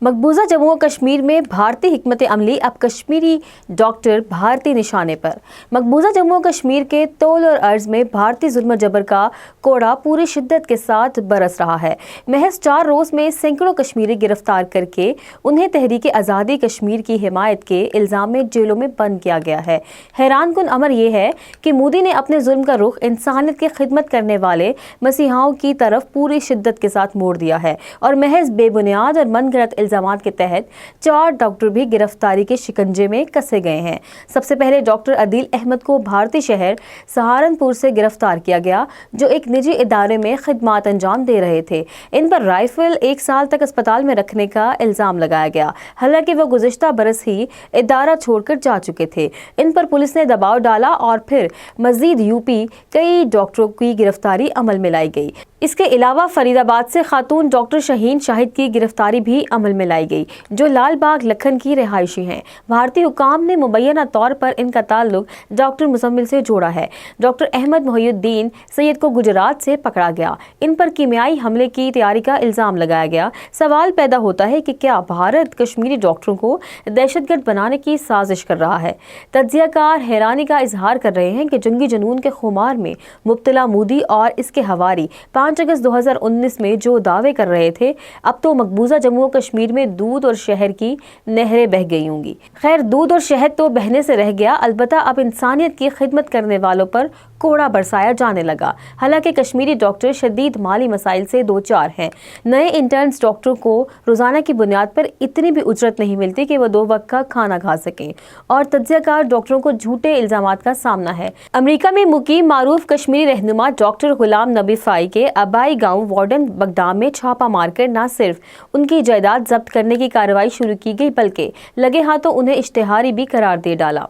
मकबूजा जम्मू और कश्मीर में भारतीय हिकमत अमली अब कश्मीरी डॉक्टर भारतीय निशाने पर। मकबूजा जम्मू और कश्मीर के तौल और अर्ज में भारतीय जुल्म जबर का कोड़ा पूरी शिद्दत के साथ बरस रहा है। महज 4 रोज में सैकड़ों कश्मीरी गिरफ्तार करके उन्हें तहरीक आज़ादी कश्मीर की हिमायत के इल्जाम में जेलों में बंद किया गया है। हैरान कुन अमर यह है कि मोदी ने अपने जुल्म का रुख इंसानियत की खिदमत करने वाले मसीहाओं की तरफ पूरी शिद्दत के साथ मोड़ दिया है और महज बेबुनियाद और मनगढ़ंत इल्जामात के तहत 4 डॉक्टर भी गिरफ्तारी के शिकंजे में कसे गए हैं। सबसे पहले डॉक्टर अदील अहमद को भारतीय शहर सहारनपुर से गिरफ्तार किया गया, जो एक निजी इदारे में खिदमात अंजाम दे रहे थे। इन पर राइफल 1 साल तक अस्पताल में रखने का इल्जाम लगाया गया, हालांकि वो गुज़िश्ता बरस ही इदारा छोड़कर जा चुके थे। इन पर पुलिस ने दबाव डाला और फिर मजीद यूपी कई डॉक्टरों की गिरफ्तारी अमल में लाई गई। इसके अलावा फरीदाबाद से खातून डॉक्टर शहीन शाहिद की गिरफ्तारी भी अमल में लाई गई, जो लाल बाग लखन की रिहायशी हैं। भारतीय हुकाम ने मुबैना तौर पर इनका ताल्लुक डॉक्टर मुजम्मिल से जोड़ा है। डॉक्टर अहमद मोहिउद्दीन सैयद को गुजरात से पकड़ा गया। इन पर कीमियाई हमले की तैयारी का इल्जाम लगाया गया। सवाल पैदा होता है कि क्या भारत कश्मीरी डॉक्टरों को दहशतगर्द बनाने की साजिश कर रहा है। तज्जियाकार हैरानी का इजहार कर रहे हैं कि जंगी जुनून के खुमार में मुब्तला मोदी और इसके हवारी 5 अगस्त 2019 में जो दावे कर रहे थे, अब तो मकबूजा जम्मू और कश्मीर में दूध और शहद की नहरें बह गई होंगी। खैर, दूध और शहद तो बहने से रह गया, अलबत्ता अब इंसानियत की खिदमत करने वालों पर कोड़ा बरसाया जाने लगा। हालांकि कश्मीरी डॉक्टर शदीद माली मसाइल से 2-4 हैं। नए इंटर्न्स डॉक्टरों को रोजाना की बुनियाद पर इतनी भी उजरत नहीं मिलती कि वो 2 वक्त का खाना खा सकें, और तज्जियाकार डॉक्टरों को झूठे इल्जामात का सामना है। अमेरिका में मुकीम मारूफ कश्मीरी रहनुमा डॉक्टर गुलाम नबी फाई के आबाई गांव वार्डन बगदाम में छापा मारकर न सिर्फ उनकी जायदाद जब्त करने की कार्रवाई शुरू की गई, बल्कि लगे हाथों उन्हें इश्तिहारी भी करार दे डाला।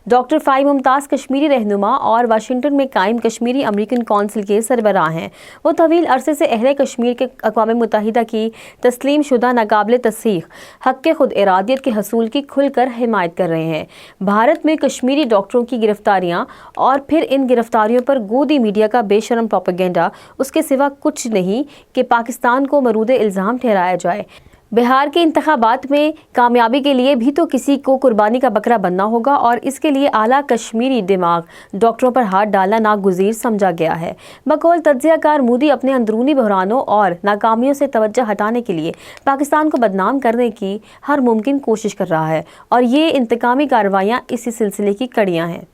डॉक्टर फाई मुमताज कश्मीरी रहनुमा और वाशिंगटन में कायम कश्मीरी अमेरिकन कौंसिल के सरबराह हैं। वो तवील अरसे से अहले कश्मीर के अक़वाम मुत्तहिदा की तस्लीम शुदा नाकाबिल तस्दीक़ हक़ के खुद इरादियत के हसूल की खुलकर हिमायत कर रहे हैं। भारत में कश्मीरी डॉक्टरों की गिरफ्तारियां और फिर इन गिरफ्तारियों पर गोदी मीडिया का बेशरम प्रोपेगेंडा उसके सिवा कुछ नहीं कि पाकिस्तान को मरूद इल्ज़ाम ठहराया जाए। बिहार के इंतखाबात में कामयाबी के लिए भी तो किसी को कुर्बानी का बकरा बनना होगा, और इसके लिए आला कश्मीरी दिमाग डॉक्टरों पर हाथ डालना नागुज़ीर समझा गया है। बकौल तज्जियाकार मोदी अपने अंदरूनी बहरानों और नाकामियों से तवज्जो हटाने के लिए पाकिस्तान को बदनाम करने की हर मुमकिन कोशिश कर रहा है, और ये इंतकामी कार्रवाइयाँ इसी सिलसिले की कड़ियाँ हैं।